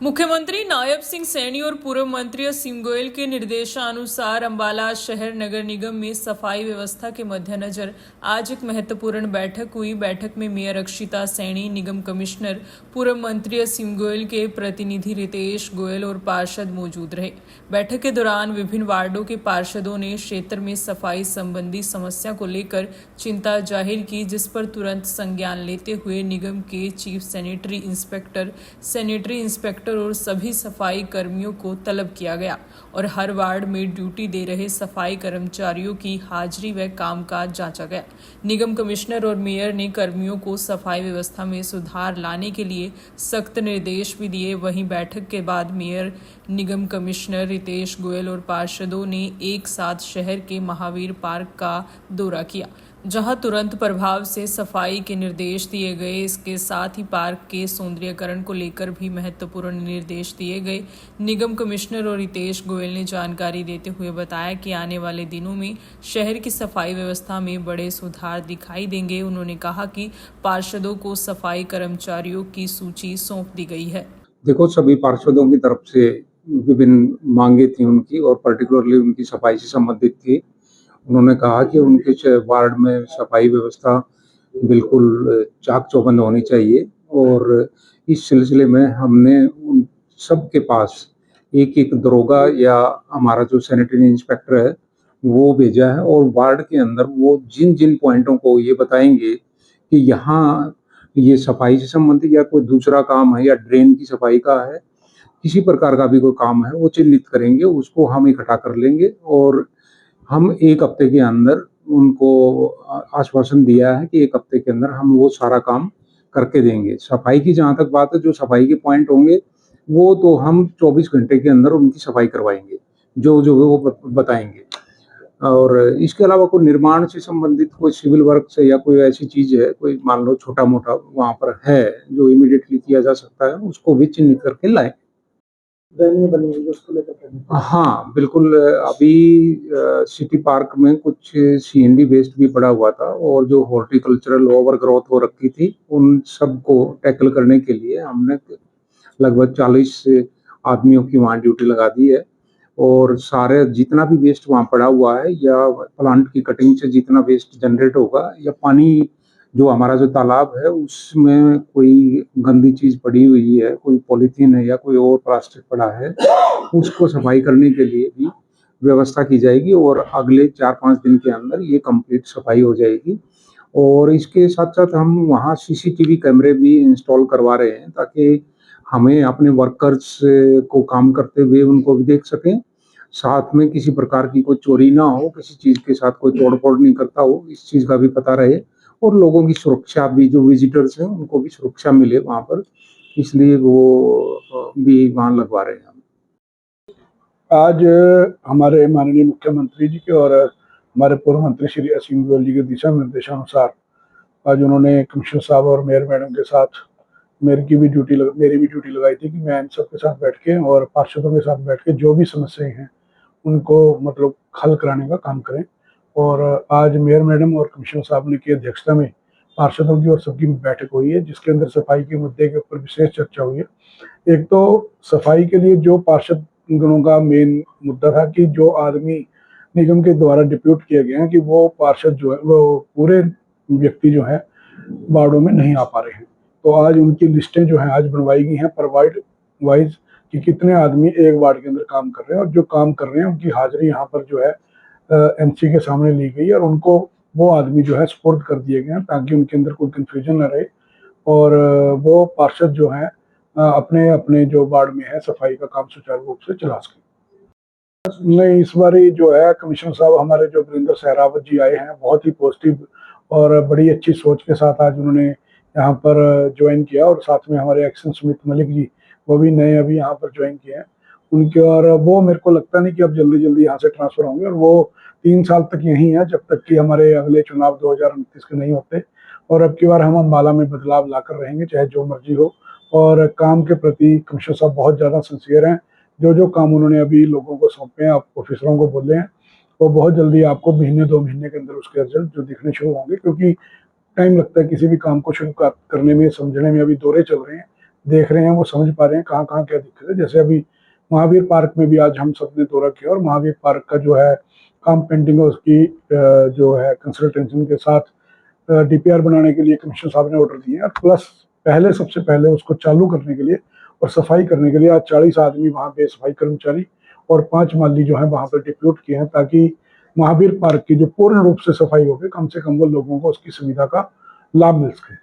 मुख्यमंत्री नायब सिंह सैनी और पूर्व मंत्री असीम गोयल के निर्देशानुसार अंबाला शहर नगर निगम में सफाई व्यवस्था के मद्देनजर आज एक महत्वपूर्ण बैठक हुई। बैठक में मेयर अक्षिता सैनी, निगम कमिश्नर, पूर्व मंत्री असीम गोयल के प्रतिनिधि रितेश गोयल और पार्षद मौजूद रहे। बैठक के दौरान विभिन्न वार्डों के पार्षदों ने क्षेत्र में सफाई संबंधी समस्या को लेकर चिंता जाहिर की, जिस पर तुरंत संज्ञान लेते हुए निगम के चीफ सैनिटरी इंस्पेक्टर और सभी सफाई कर्मियों को तलब किया गया और हर वार्ड में ड्यूटी दे रहे सफाई कर्मचारियों की हाजिरी व कामकाज जांचा गया। निगम कमिश्नर और मेयर ने कर्मियों को सफाई व्यवस्था में सुधार लाने के लिए सख्त निर्देश भी दिए। वहीं बैठक के बाद मेयर, निगम कमिश्नर रितेश गोयल और पार्षदों ने एक साथ शहर के महावीर पार्क का दौरा किया, जहां तुरंत प्रभाव से सफाई के निर्देश दिए गए। इसके साथ ही पार्क के सौंदर्यीकरण को लेकर भी महत्वपूर्ण निर्देश दिए गए। निगम कमिश्नर और रितेश गोयल ने जानकारी देते हुए बताया कि आने वाले दिनों में शहर की सफाई व्यवस्था में बड़े सुधार दिखाई देंगे। उन्होंने कहा कि पार्षदों को सफाई कर्मचारियों की सूची सौंप दी गई है। देखो, सभी पार्षदों की तरफ से विभिन्न मांगे थी उनकी, और पर्टिकुलरली उनकी सफाई से संबंधित थी। उन्होंने कहा कि उनके वार्ड में सफाई व्यवस्था बिल्कुल चाक चौबंद होनी चाहिए, और इस सिलसिले में हमने उन सबके पास एक एक दरोगा या हमारा जो सैनिटरी इंस्पेक्टर है वो भेजा है, और वार्ड के अंदर वो जिन जिन पॉइंटों को ये बताएंगे कि यहाँ ये सफाई से संबंधित या कोई दूसरा काम है या ड्रेन की सफाई का है, किसी प्रकार का भी कोई काम है, वो चिन्हित करेंगे, उसको हम इकट्ठा कर लेंगे और हम एक हफ्ते के अंदर उनको आश्वासन दिया है कि एक हफ्ते के अंदर हम वो सारा काम करके देंगे। सफाई की जहाँ तक बात है, जो सफाई के पॉइंट होंगे वो तो हम 24 घंटे के अंदर उनकी सफाई करवाएंगे, जो जो वो बताएंगे। और इसके अलावा कोई निर्माण से संबंधित कोई सिविल वर्क से या कोई ऐसी चीज है, कोई मान लो छोटा मोटा वहाँ पर है जो इमीडिएटली किया जा सकता है, उसको भी चिन्हित करके लाए। हाँ बिल्कुल। अभी सिटी पार्क में कुछ सीएनडी वेस्ट भी पड़ा हुआ था, और जो हॉर्टिकल्चरल ओवरग्रोथ हो रखी थी उन सबको टैकल करने के लिए हमने लगभग 40 आदमियों की वहाँ ड्यूटी लगा दी है। और सारे जितना भी वेस्ट वहाँ पड़ा हुआ है, या प्लांट की कटिंग से जितना वेस्ट जनरेट होगा, या पानी जो हमारा जो तालाब है उसमें कोई गंदी चीज पड़ी हुई है, कोई पॉलीथीन है या कोई और प्लास्टिक पड़ा है, उसको सफाई करने के लिए भी व्यवस्था की जाएगी, और अगले 4-5 दिन के अंदर ये कंप्लीट सफाई हो जाएगी। और इसके साथ साथ हम वहाँ सीसीटीवी कैमरे भी इंस्टॉल करवा रहे हैं, ताकि हमें अपने वर्कर्स को काम करते हुए उनको भी देख सकें, साथ में किसी प्रकार की कोई चोरी ना हो, किसी चीज के साथ कोई तोड़फोड़ नहीं करता हो, इस चीज का भी पता रहे, और लोगों की सुरक्षा भी, जो विजिटर्स हैं उनको भी सुरक्षा मिले वहाँ पर, इसलिए वो भी वहाँ लगवा रहे हैं। आज हमारे माननीय मुख्यमंत्री जी के और हमारे पूर्व मंत्री श्री असीम गोयल जी के दिशा निर्देशानुसार आज उन्होंने कमिश्नर साहब और मेयर मैडम के साथ मेरी भी ड्यूटी लगाई थी कि मैं इन सबके साथ बैठ के और पार्षदों के साथ बैठ के जो भी समस्याएं हैं उनको मतलब हल कराने का काम करें। और आज मेयर मैडम और कमिश्नर साहब ने की अध्यक्षता में पार्षदों की और सबकी बैठक हुई है, जिसके अंदर सफाई के मुद्दे के ऊपर विशेष चर्चा हुई है। एक तो सफाई के लिए जो पार्षद गणों का मेन मुद्दा था कि जो आदमी निगम के द्वारा डिप्यूट किया गया है कि वो पार्षद जो है वो पूरे व्यक्ति जो है वार्डों में नहीं आ पा रहे हैं, तो आज उनकी लिस्टें जो है आज बनवाई गई हैं पर वार्ड वाइज कि कितने आदमी एक वार्ड के अंदर काम कर रहे हैं, और जो काम कर रहे हैं उनकी हाजिरी यहाँ पर जो है एमसी के सामने ली गई है, और उनको वो आदमी जो है सुपुर्द कर दिए गए हैं ताकि उनके अंदर कोई कंफ्यूजन न रहे, और वो पार्षद जो है अपने अपने जो वार्ड में है सफाई का काम सुचारू रूप से चला सके। नहीं, इस बार जो है कमिश्नर साहब हमारे जो वीरेंद्र सहरावत जी आए हैं, बहुत ही पॉजिटिव और बड़ी अच्छी सोच के साथ आज उन्होंने यहाँ पर ज्वाइन किया, और साथ में हमारे एक्शन सुमित मलिक जी वो भी नए अभी यहाँ पर ज्वाइन किए हैं उनके, और वो मेरे को लगता नहीं कि अब जल्दी जल्दी यहाँ से ट्रांसफर होंगे, और वो 3 साल तक यहीं है जब तक कि हमारे अगले चुनाव 2029 के नहीं होते। और अब की बार हम अम्बाला में बदलाव लाकर रहेंगे चाहे जो मर्जी हो, और काम के प्रति कमिश्नर साहब बहुत ज़्यादा सिंसियर हैं। जो जो काम उन्होंने अभी लोगों को सौंपे हैं, आप ऑफिसरों को बोले हैं, वो बहुत जल्दी आपको महीने 2 महीने के अंदर उसके रिजल्ट जो दिखने शुरू होंगे, क्योंकि टाइम लगता है किसी भी काम को शुरू करने में, समझने में। अभी दौरे चल रहे हैं, देख रहे हैं, वो समझ पा रहे हैं कहाँ कहाँ क्या दिक्कत है। जैसे अभी महावीर पार्क में भी आज हम सबने दौरा किया और महावीर पार्क का जो है काम पेंडिंग है, उसकी जो है कंसल्टेंसी के साथ डीपीआर बनाने के लिए कमिश्नर साहब ने ऑर्डर दिए हैं। प्लस सबसे पहले उसको चालू करने के लिए और सफाई करने के लिए आज 40 आदमी वहाँ पे सफाई कर्मचारी और 5 माली जो है वहाँ पर डिप्यूट किए हैं, ताकि महावीर पार्क की जो पूर्ण रूप से सफाई हो गई, कम से कम वो लोगों को उसकी सुविधा का लाभ मिल सके।